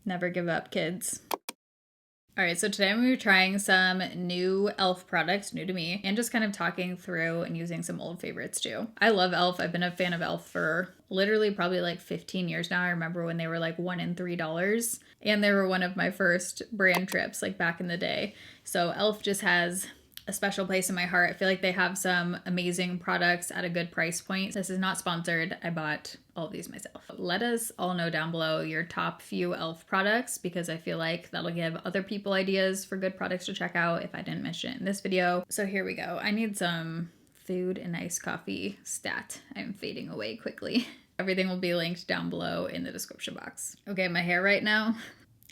Never give up, kids. All right, so today I'm going to be trying some new e.l.f. products, new to me, and just kind of talking through and using some old favorites too. I love e.l.f. I've been a fan of e.l.f. for literally probably like 15 years now. I remember when they were like $1 and $3, and they were one of my first brand trips like back in the day. So e.l.f. just has a special place in my heart. I feel like they have some amazing products at a good price point. This is not sponsored. I bought all of these myself. Let us all know down below your top few e.l.f. products, because I feel like that'll give other people ideas for good products to check out if I didn't mention it in this video. So here we go. I need some food and iced coffee stat. I'm fading away quickly. Everything will be linked down below in the description box. Okay, my hair right now,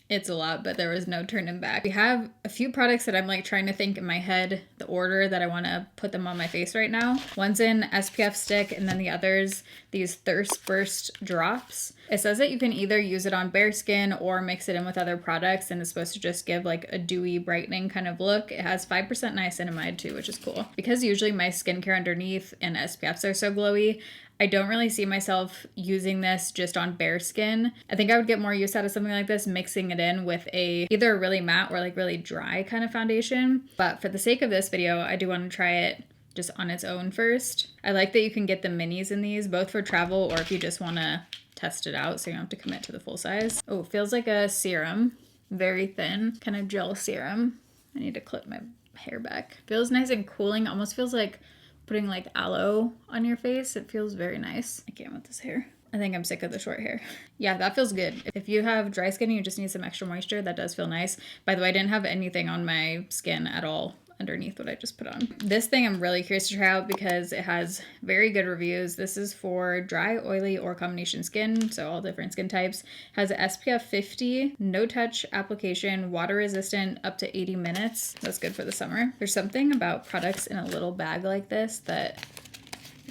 it's a lot, but there was no turning back. We have a few products that I'm like trying to think in my head the order that I want to put them on my face right now. One's an SPF stick, and then the other's these Thirst Burst drops. It says that you can either use it on bare skin or mix it in with other products, and it's supposed to just give like a dewy brightening kind of look. It has 5% niacinamide too, which is cool. Because usually my skincare underneath and SPFs are so glowy, I don't really see myself using this just on bare skin. I think I would get more use out of something like this, mixing it in with either a really matte or like really dry kind of foundation. But for the sake of this video, I do want to try it just on its own first. I like that you can get the minis in these, both for travel or if you just want to test it out so you don't have to commit to the full size. Oh, it feels like a serum. Very thin, kind of gel serum. I need to clip my hair back. Feels nice and cooling. Almost feels like putting like aloe on your face. It feels very nice. I can't with this hair. I think I'm sick of the short hair. Yeah, that feels good. If you have dry skin and you just need some extra moisture, that does feel nice. By the way, I didn't have anything on my skin at all underneath what I just put on. This thing I'm really curious to try out because it has very good reviews. This is for dry, oily, or combination skin, so all different skin types. Has a SPF 50, no touch application, water resistant, up to 80 minutes. That's good for the summer. There's something about products in a little bag like this that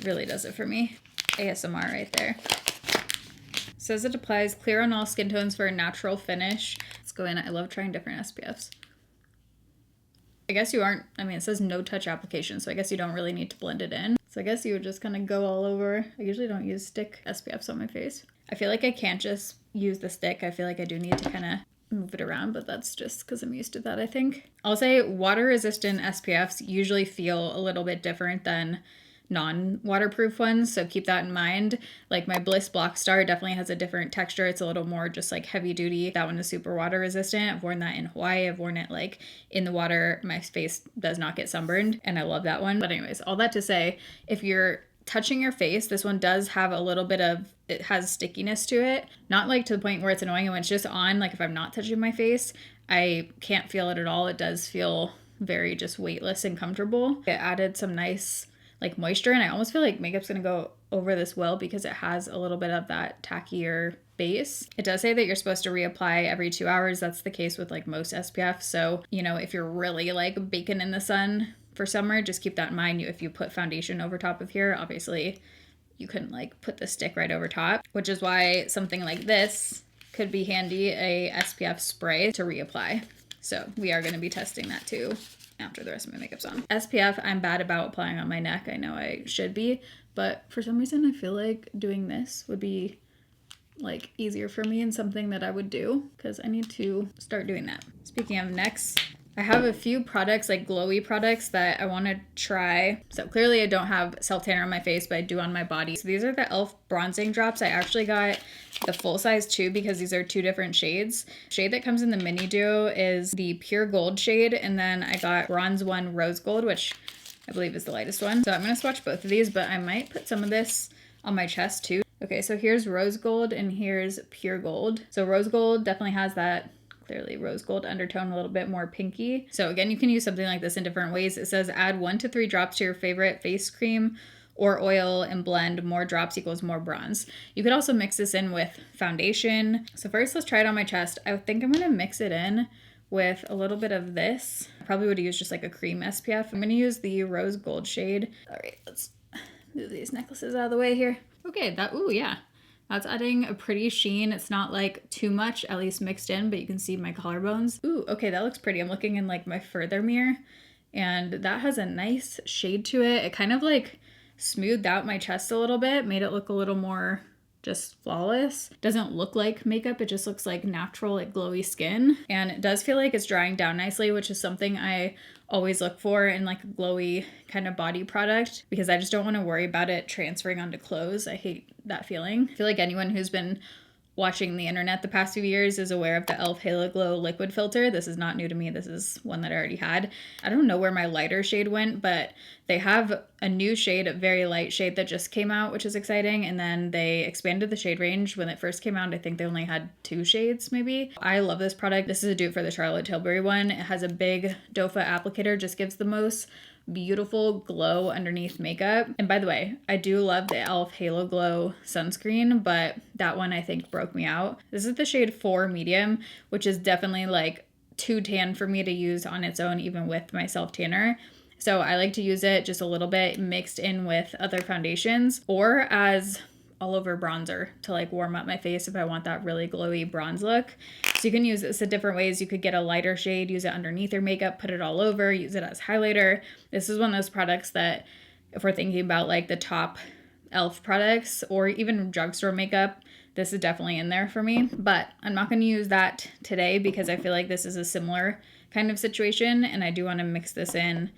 really does it for me. ASMR right there. Says it applies clear on all skin tones for a natural finish. Let's go in. I love trying different SPFs. I guess you aren't, I mean, it says no touch application, so I guess you don't really need to blend it in. So I guess you would just kind of go all over. I usually don't use stick SPFs on my face. I feel like I can't just use the stick. I feel like I do need to kind of move it around, but that's just because I'm used to that, I think. I'll say water resistant SPFs usually feel a little bit different than non-waterproof ones, so keep that in mind. Like my Bliss Block Star definitely has a different texture. It's a little more just like heavy duty. That one is super water resistant. I've worn that in Hawaii. I've worn it like in the water. My face does not get sunburned, and I love that one. But anyways, all that to say, if you're touching your face, this one does have a little bit of, it has stickiness to it. Not like to the point where it's annoying, and when it's just on, like if I'm not touching my face, I can't feel it at all. It does feel very just weightless and comfortable. It added some nice like moisture, and I almost feel like makeup's gonna go over this well because it has a little bit of that tackier base. It does say that you're supposed to reapply every 2 hours. That's the case with like most SPF. So, you know, if you're really like baking in the sun for summer, just keep that in mind. If you put foundation over top of here, obviously you couldn't like put the stick right over top, which is why something like this could be handy, a SPF spray to reapply. So we are gonna be testing that too after the rest of my makeup's on. SPF, I'm bad about applying on my neck. I know I should be, but for some reason I feel like doing this would be like easier for me and something that I would do because I need to start doing that. Speaking of necks, I have a few products, like glowy products that I want to try. So clearly I don't have self-tanner on my face, but I do on my body. So these are the e.l.f. bronzing drops. I actually got the full size too because these are two different shades. Shade that comes in the mini duo is the pure gold shade, and then I got bronze one rose gold, which I believe is the lightest one. So I'm going to swatch both of these, but I might put some of this on my chest too. Okay, so here's rose gold and here's pure gold. So rose gold definitely has that clearly rose gold undertone, a little bit more pinky. So again, you can use something like this in different ways. It says add 1 to 3 drops to your favorite face cream or oil and blend. More drops equals more bronze. You could also mix this in with foundation. So first, let's try it on my chest. I think I'm gonna mix it in with a little bit of this. I probably would use just like a cream SPF. I'm gonna use the rose gold shade. All right, let's move these necklaces out of the way here. Okay, ooh, yeah. That's adding a pretty sheen. It's not like too much, at least mixed in, but you can see my collarbones. Ooh, okay, that looks pretty. I'm looking in like my further mirror, and that has a nice shade to it. It kind of like smoothed out my chest a little bit, made it look a little more just flawless. Doesn't look like makeup, it just looks like natural, like glowy skin. And it does feel like it's drying down nicely, which is something I always look for in like a glowy kind of body product, because I just don't want to worry about it transferring onto clothes. I hate that feeling. I feel like anyone who's been watching the internet the past few years is aware of the e.l.f. Halo Glow liquid filter. This is not new to me. This is one that I already had. I don't know where my lighter shade went, but they have a new shade, a very light shade that just came out, which is exciting. And then they expanded the shade range. When it first came out, I think they only had 2 shades maybe. I love this product. This is a dupe for the Charlotte Tilbury one. It has a big doe foot applicator, just gives the most beautiful glow underneath makeup. And by the way, I do love the e.l.f. Halo Glow sunscreen, but that one I think broke me out. This is the shade 4 medium, which is definitely like too tan for me to use on its own, even with my self tanner. So I like to use it just a little bit mixed in with other foundations or as all over bronzer to like warm up my face if I want that really glowy bronze look. So you can use this in different ways. You could get a lighter shade, use it underneath your makeup, put it all over, use it as highlighter. This is one of those products that if we're thinking about like the top e.l.f. products or even drugstore makeup, this is definitely in there for me. But I'm not going to use that today because I feel like this is a similar kind of situation and I do want to mix this in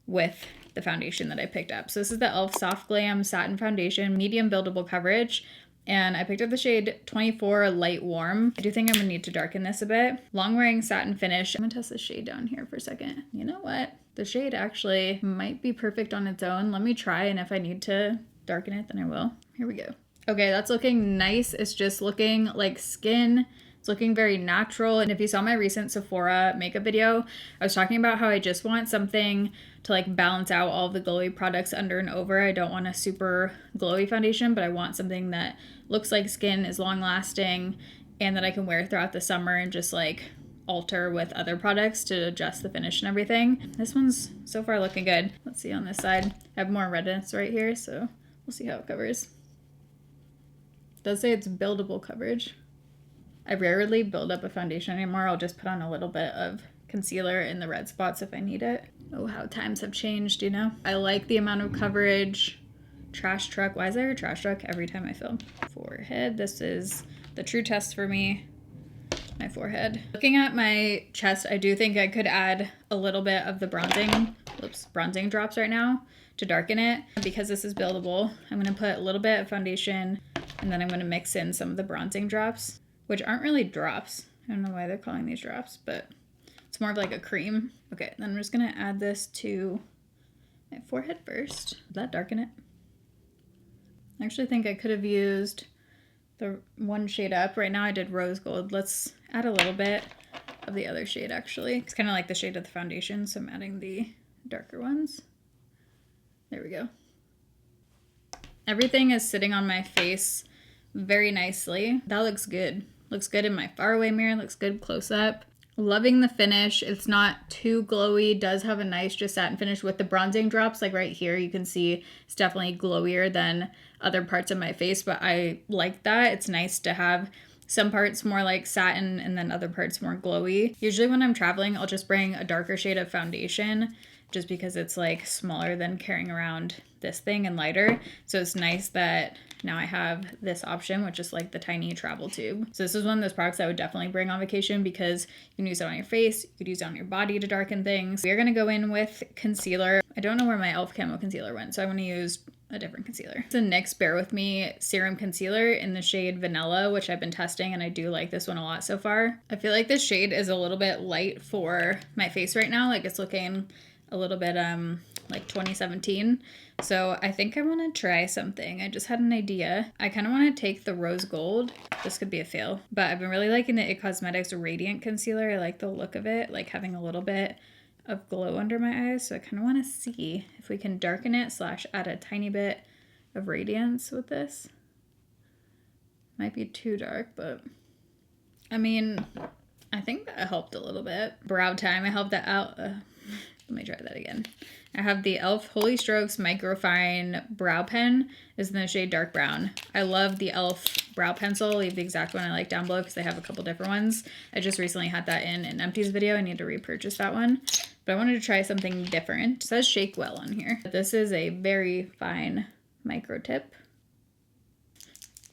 with the foundation that I picked up. So this is the e.l.f. Soft Glam Satin Foundation, medium buildable coverage. And I picked up the shade 24 Light Warm. I do think I'm gonna need to darken this a bit. Long wearing satin finish. I'm gonna test the shade down here for a second. You know what? The shade actually might be perfect on its own. Let me try, and if I need to darken it, then I will. Here we go. Okay, that's looking nice. It's just looking like skin. It's looking very natural. And if you saw my recent Sephora makeup video, I was talking about how I just want something to like balance out all the glowy products under and over. I don't want a super glowy foundation, but I want something that looks like skin, is long lasting, and that I can wear throughout the summer and just like alter with other products to adjust the finish and everything. This one's so far looking good. Let's see on this side. I have more redness right here, so we'll see how it covers. It does say it's buildable coverage. I rarely build up a foundation anymore. I'll just put on a little bit of concealer in the red spots if I need it. Oh, how times have changed, you know? I like the amount of coverage. Trash truck. Why is there a trash truck every time I film? Forehead. This is the true test for me. My forehead. Looking at my chest, I do think I could add a little bit of the bronzing drops right now to darken it. Because this is buildable, I'm gonna put a little bit of foundation and then I'm gonna mix in some of the bronzing drops, which aren't really drops. I don't know why they're calling these drops, but it's more of like a cream. Okay, then I'm just gonna add this to my forehead first. Did that darken it? I actually think I could have used the one shade up. Right now I did rose gold. Let's add a little bit of the other shade actually. It's kind of like the shade of the foundation, so I'm adding the darker ones. There we go. Everything is sitting on my face very nicely. That looks good. Looks good in my faraway mirror, looks good close up. Loving the finish. It's not too glowy. Does have a nice just satin finish with the bronzing drops. Like right here, you can see it's definitely glowier than other parts of my face, but I like that. It's nice to have some parts more like satin and then other parts more glowy. Usually when I'm traveling, I'll just bring a darker shade of foundation just because it's like smaller than carrying around this thing and lighter. So it's nice that now I have this option, which is like the tiny travel tube. So this is one of those products I would definitely bring on vacation because you can use it on your face, you could use it on your body to darken things. We are gonna go in with concealer. I don't know where my e.l.f. camo concealer went, so I'm gonna use a different concealer. It's a NYX Bear With Me Serum Concealer in the shade Vanilla, which I've been testing and I do like this one a lot so far. I feel like this shade is a little bit light for my face right now. Like it's looking a little bit like 2017. So I think I want to try something. I just had an idea. I kind of want to take the rose gold. This could be a fail, but I've been really liking the It Cosmetics Radiant Concealer. I like the look of it, like having a little bit of glow under my eyes. So I kind of want to see if we can darken it / add a tiny bit of radiance with this. Might be too dark, but I mean, I think that helped a little bit. Brow Time, I helped that out. Let me try that again. I have the e.l.f. Holy Strokes Microfine Brow Pen. This is in the shade Dark Brown. I love the e.l.f. brow pencil. I'll leave the exact one I like down below because they have a couple different ones. I just recently had that in an empties video. I need to repurchase that one. But I wanted to try something different. It says Shake Well on here. This is a very fine micro tip.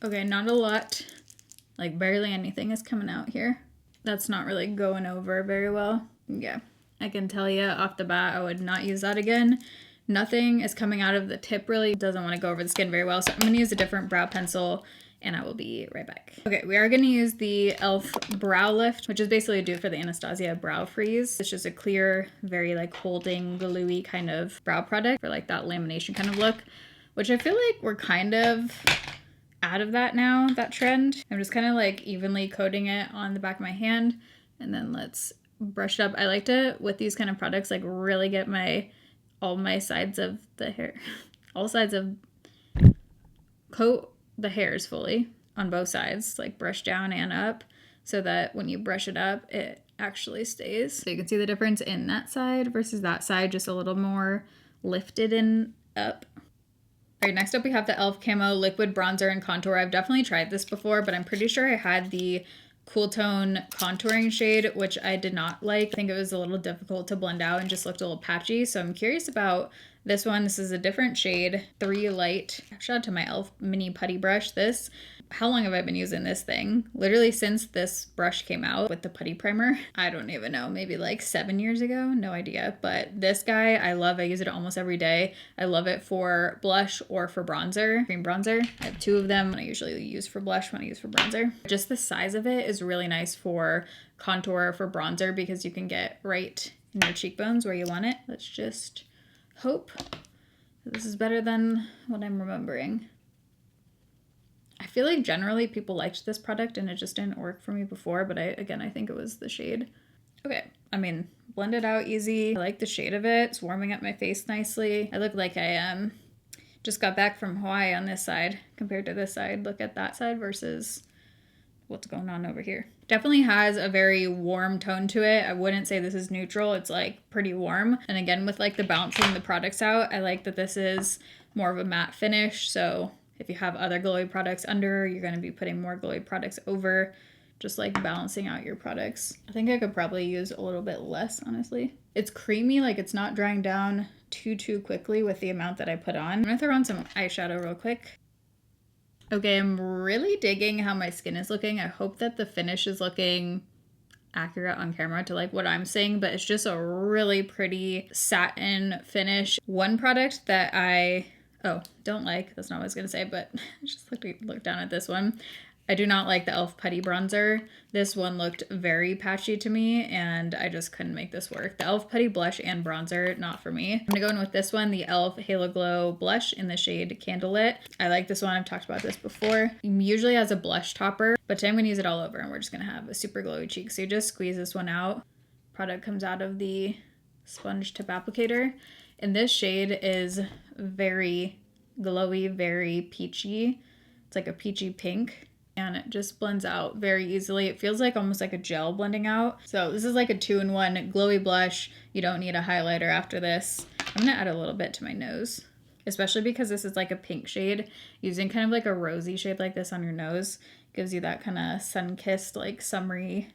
Okay, not a lot. Like barely anything is coming out here. That's not really going over very well. Yeah, I can tell you off the bat, I would not use that again. Nothing is coming out of the tip really. It doesn't want to go over the skin very well. So I'm going to use a different brow pencil and I will be right back. Okay, we are going to use the e.l.f. Brow Lift, which is basically a dupe for the Anastasia Brow Freeze. It's just a clear, very like holding, gluey kind of brow product for like that lamination kind of look, which I feel like we're kind of out of that now, that trend. I'm just kind of like evenly coating it on the back of my hand and then let's brush it up. I like to, with these kind of products, like really get all my sides of the hair, all sides of, coat the hairs fully on both sides, like brush down and up so that when you brush it up, it actually stays. So you can see the difference in that side versus that side, just a little more lifted and up. All right, next up we have the e.l.f. Camo Liquid Bronzer and Contour. I've definitely tried this before, but I'm pretty sure I had the Cool Tone contouring shade, which I did not like. I think it was a little difficult to blend out and just looked a little patchy. So I'm curious about this one. This is a different shade, 3 Light. Shout out to my e.l.f. mini putty brush. How long have I been using this thing? Literally since this brush came out with the putty primer. I don't even know, maybe like 7 years ago, no idea. But this guy I love. I use it almost every day. I love it for blush or for bronzer, cream bronzer. I have 2 of them. I usually use for blush, when I use for bronzer. Just the size of it is really nice for contour, for bronzer, because you can get right in your cheekbones where you want it. Let's just hope this is better than what I'm remembering. I feel like generally people liked this product and it just didn't work for me before, but I think it was the shade. Okay, I mean, blend it out easy. I like the shade of it. It's warming up my face nicely. I look like I just got back from Hawaii on this side compared to this side. Look at that side versus what's going on over here. Definitely has a very warm tone to it. I wouldn't say this is neutral. It's like pretty warm. And again, with like the balancing the products out, I like that this is more of a matte finish. So if you have other glowy products under, you're going to be putting more glowy products over, just like balancing out your products. I think I could probably use a little bit less, honestly. It's creamy, like it's not drying down too quickly with the amount that I put on. I'm going to throw on some eyeshadow real quick. Okay, I'm really digging how my skin is looking. I hope that the finish is looking accurate on camera to like what I'm saying, but it's just a really pretty satin finish. One product that I don't like, that's not what I was gonna say, but I just looked down at this one. I do not like the e.l.f. Putty Bronzer. This one looked very patchy to me and I just couldn't make this work. The e.l.f. Putty Blush and Bronzer, not for me. I'm gonna go in with this one, the e.l.f. Halo Glow Blush in the shade Candlelit. I like this one, I've talked about this before. It usually has a blush topper, but today I'm gonna use it all over and we're just gonna have a super glowy cheek. So you just squeeze this one out. Product comes out of the sponge tip applicator. And this shade is very glowy, very peachy. It's like a peachy pink. And it just blends out very easily. It feels like almost like a gel blending out. So this is like a 2-in-1 glowy blush. You don't need a highlighter after this. I'm gonna add a little bit to my nose, especially because this is like a pink shade. Using kind of like a rosy shade like this on your nose gives you that kind of sun-kissed, like summery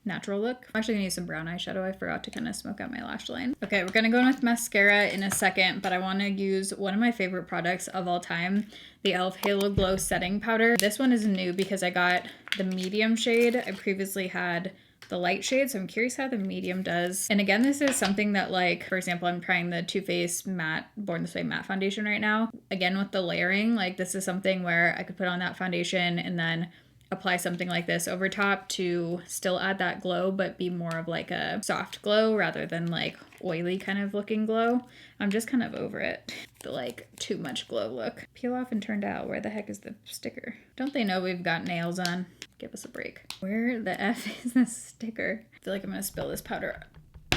natural look. I'm actually gonna use some brown eyeshadow. I forgot to kind of smoke out my lash line. Okay, we're gonna go in with mascara in a second, but I wanna use one of my favorite products of all time, the e.l.f. Halo Glow Setting Powder. This one is new because I got the medium shade. I previously had the light shade, so I'm curious how the medium does. And again, this is something that, like, for example, I'm trying the Too Faced Matte Born This Way Matte Foundation right now. Again, with the layering, like this is something where I could put on that foundation and then apply something like this over top to still add that glow, but be more of like a soft glow rather than like oily kind of looking glow. I'm just kind of over it. The like too much glow look. Peel off and turned out. Where the heck is the sticker? Don't they know we've got nails on? Give us a break. Where the F is this sticker? I feel like I'm gonna spill this powder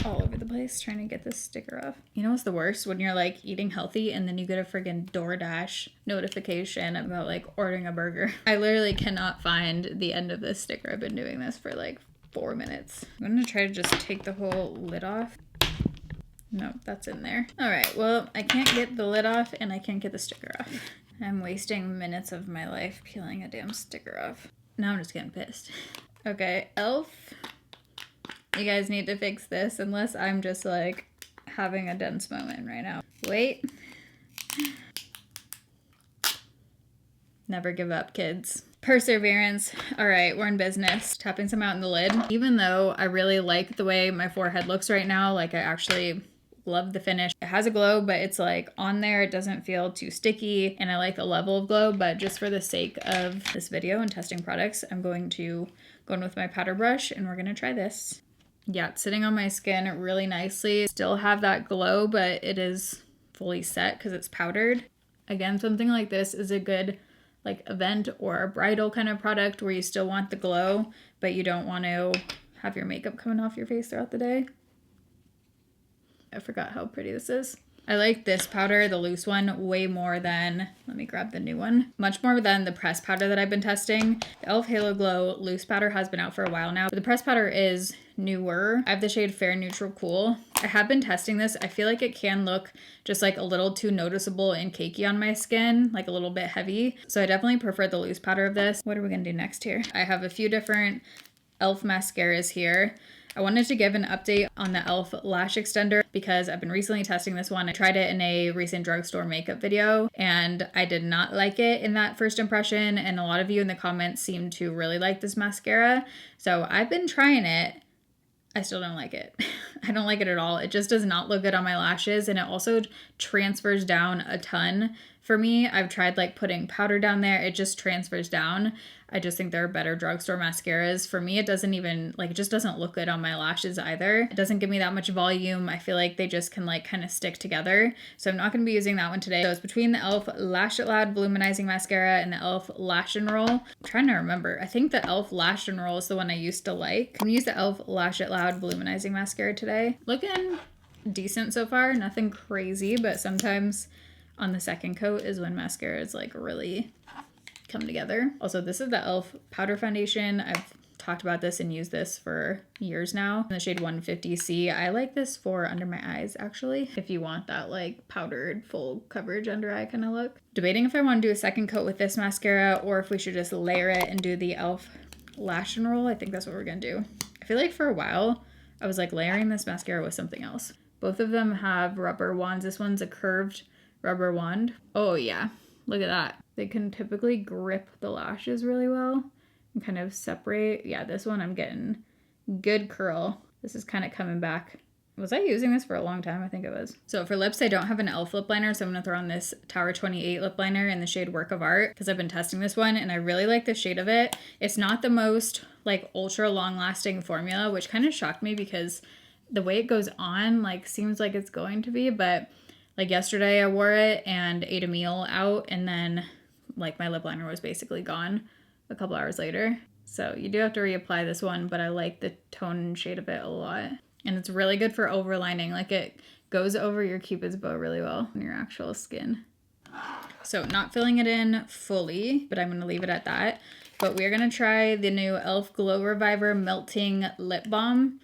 all over the place trying to get this sticker off. You know what's the worst? When you're like eating healthy and then you get a friggin' DoorDash notification about like ordering a burger. I literally cannot find the end of this sticker. I've been doing this for like 4 minutes. I'm gonna try to just take the whole lid off. No, that's in there. All right, well, I can't get the lid off and I can't get the sticker off. I'm wasting minutes of my life peeling a damn sticker off. Now I'm just getting pissed. Okay, e.l.f. You guys need to fix this unless I'm just like having a dense moment right now. Wait. Never give up, kids. Perseverance. All right, we're in business. Tapping some out in the lid. Even though I really like the way my forehead looks right now, like I actually love the finish. It has a glow, but it's like on there, it doesn't feel too sticky, and I like the level of glow, but just for the sake of this video and testing products, I'm going to go in with my powder brush and we're gonna try this. Yeah, it's sitting on my skin really nicely. Still have that glow, but it is fully set because it's powdered. Again, something like this is a good like event or a bridal kind of product where you still want the glow, but you don't want to have your makeup coming off your face throughout the day. I forgot how pretty this is. I like this powder, the loose one, way more than, let me grab the new one, much more than the pressed powder that I've been testing. The e.l.f. Halo Glow loose powder has been out for a while now, but the pressed powder is newer. I have the shade Fair Neutral Cool. I have been testing this. I feel like it can look just like a little too noticeable and cakey on my skin, like a little bit heavy. So I definitely prefer the loose powder of this. What are we gonna do next here? I have a few different e.l.f. mascaras here. I wanted to give an update on the e.l.f. lash extender because I've been recently testing this one. I tried it in a recent drugstore makeup video and I did not like it in that first impression, and a lot of you in the comments seem to really like this mascara. So I've been trying it. I still don't like it. I don't like it at all. It just does not look good on my lashes, and it also transfers down a ton for me. I've tried like putting powder down there. It just transfers down. I just think there are better drugstore mascaras. For me, it doesn't even, like, it just doesn't look good on my lashes either. It doesn't give me that much volume. I feel like they just can like kind of stick together. So I'm not going to be using that one today. So it's between the e.l.f. Lash It Loud Voluminizing Mascara and the e.l.f. Lash and Roll. I'm trying to remember. I think the e.l.f. Lash and Roll is the one I used to like. I'm going to use the e.l.f. Lash It Loud Voluminizing Mascara today. Looking decent so far. Nothing crazy, but sometimes on the second coat is when mascaras like really come together. Also, this is the e.l.f. powder foundation. I've talked about this and used this for years now. In the shade 150C. I like this for under my eyes, actually, if you want that like powdered full coverage under eye kind of look. Debating if I want to do a second coat with this mascara or if we should just layer it and do the e.l.f. Lash and Roll. I think that's what we're gonna do. I feel like for a while I was like layering this mascara with something else. Both of them have rubber wands. This one's a curved rubber wand. Oh yeah, look at that. They can typically grip the lashes really well and kind of separate. Yeah, this one I'm getting good curl. This is kind of coming back. Was I using this for a long time? I think it was. So for lips, I don't have an e.l.f. lip liner, so I'm going to throw on this Tower 28 lip liner in the shade Work of Art because I've been testing this one and I really like the shade of it. It's not the most like ultra long lasting formula, which kind of shocked me because the way it goes on like seems like it's going to be, but like yesterday I wore it and ate a meal out and then like my lip liner was basically gone a couple hours later. So you do have to reapply this one, but I like the tone and shade of it a lot. And it's really good for overlining. Like it goes over your Cupid's bow really well on your actual skin. So not filling it in fully, but I'm going to leave it at that. But we're going to try the new e.l.f. Glow Reviver Melting Lip Balm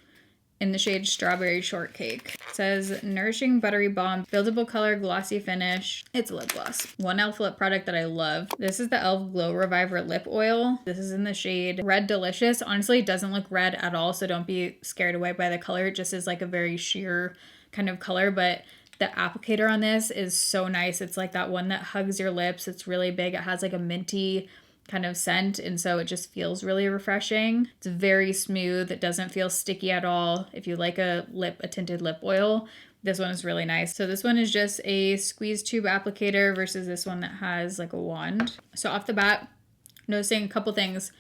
in the shade Strawberry Shortcake. It says nourishing buttery balm, buildable color, glossy finish. It's a lip gloss. One e.l.f. lip product that I love. This is the e.l.f. Glow Reviver Lip Oil. This is in the shade Red Delicious. Honestly, it doesn't look red at all, so don't be scared away by the color. It just is like a very sheer kind of color, but the applicator on this is so nice. It's like that one that hugs your lips. It's really big. It has like a minty kind of scent, and so it just feels really refreshing. It's very smooth. It doesn't feel sticky at all. If you like a tinted lip oil, this one is really nice. So this one is just a squeeze tube applicator versus this one that has like a wand. So off the bat, noticing a couple things.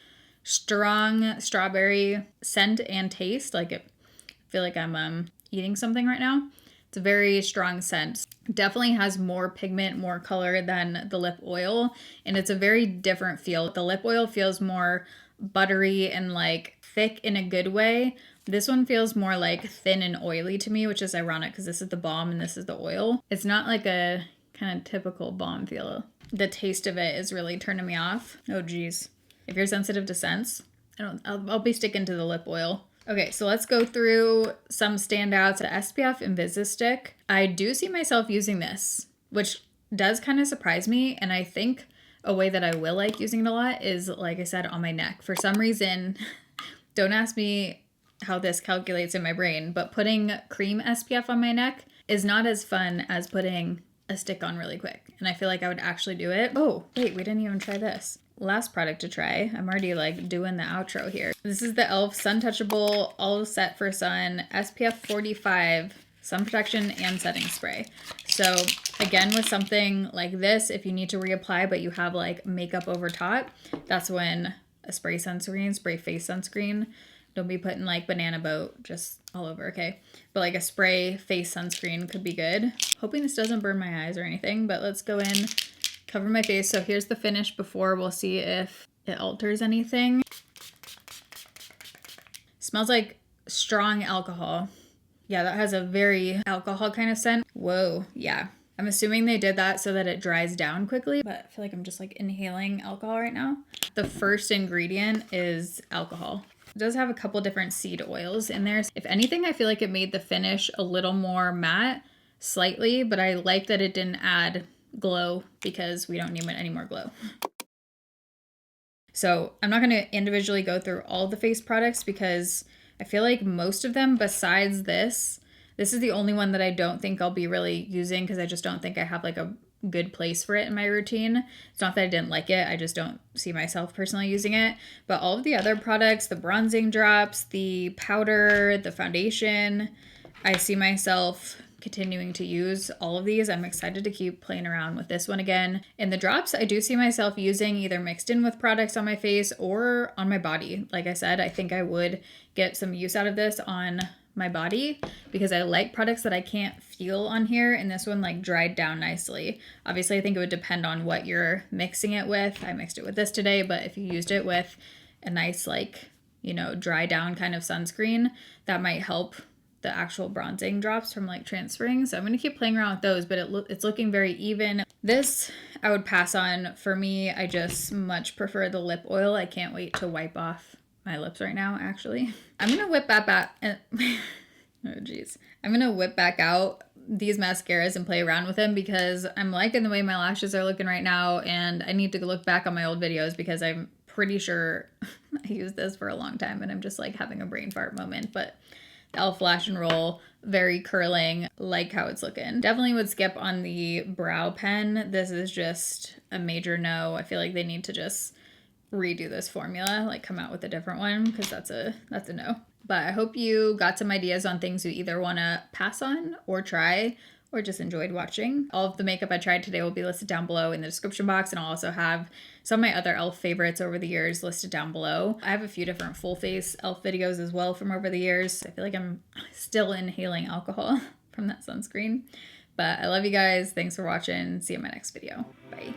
Strong strawberry scent and taste. Like it, I feel like I'm eating something right now. It's a very strong scent. Definitely has more pigment, more color than the lip oil, and it's a very different feel. The lip oil feels more buttery and like thick in a good way. This one feels more like thin and oily to me, which is ironic because this is the balm and this is the oil. It's not like a kind of typical balm feel. The taste of it is really turning me off. Oh geez. If you're sensitive to scents, I'll be sticking to the lip oil. Okay, so let's go through some standouts. The SPF Invisi-Stick. I do see myself using this, which does kind of surprise me. And I think a way that I will like using it a lot is, like I said, on my neck. For some reason, don't ask me how this calculates in my brain, but putting cream SPF on my neck is not as fun as putting a stick on really quick. And I feel like I would actually do it. Oh, wait, we didn't even try this. Last product to try. I'm already like doing the outro here. This is the e.l.f. Sun Touchable All Set for Sun SPF 45 Sun Protection and Setting Spray. So again, with something like this, if you need to reapply but you have like makeup over top, that's when a spray sunscreen, spray face sunscreen. Don't be putting like banana boat just all over, okay? But like a spray face sunscreen could be good. Hoping this doesn't burn my eyes or anything, but let's go in, cover my face. So here's the finish before. We'll see if it alters anything. Smells like strong alcohol. Yeah, that has a very alcohol kind of scent. Whoa, yeah. I'm assuming they did that so that it dries down quickly, but I feel like I'm just like inhaling alcohol right now. The first ingredient is alcohol. It does have a couple different seed oils in there. If anything, I feel like it made the finish a little more matte, slightly, but I like that it didn't add glow because we don't need any more glow. So I'm not going to individually go through all the face products because I feel like most of them besides this is the only one that I don't think I'll be really using because I just don't think I have like a good place for it in my routine. It's not that I didn't like it, I just don't see myself personally using it. But all of the other products, the bronzing drops, the powder, the foundation, I see myself continuing to use all of these. I'm excited to keep playing around with this one again. And the drops, I do see myself using either mixed in with products on my face or on my body. Like I said, I think I would get some use out of this on my body because I like products that I can't feel on here, and this one like dried down nicely. Obviously, I think it would depend on what you're mixing it with. I mixed it with this today, but if you used it with a nice like, you know, dry down kind of sunscreen, that might help the actual bronzing drops from like transferring. So I'm going to keep playing around with those, but it's looking very even. This I would pass on. For me, I just much prefer the lip oil. I can't wait to wipe off my lips right now, actually. I'm going to whip that back. Oh, geez. I'm going to whip back out these mascaras and play around with them because I'm liking the way my lashes are looking right now, and I need to look back on my old videos because I'm pretty sure I used this for a long time and I'm just like having a brain fart moment. But the e.l.f. Lash and Roll, very curling, like how it's looking. Definitely would skip on the brow pen. This is just a major no. I feel like they need to just redo this formula, like come out with a different one, because that's a no. But I hope you got some ideas on things you either want to pass on or try or just enjoyed watching. All of the makeup I tried today will be listed down below in the description box, and I'll also have some of my other e.l.f. favorites over the years listed down below. I have a few different full face e.l.f. videos as well from over the years. I feel like I'm still inhaling alcohol from that sunscreen. But I love you guys. Thanks for watching. See you in my next video. Bye.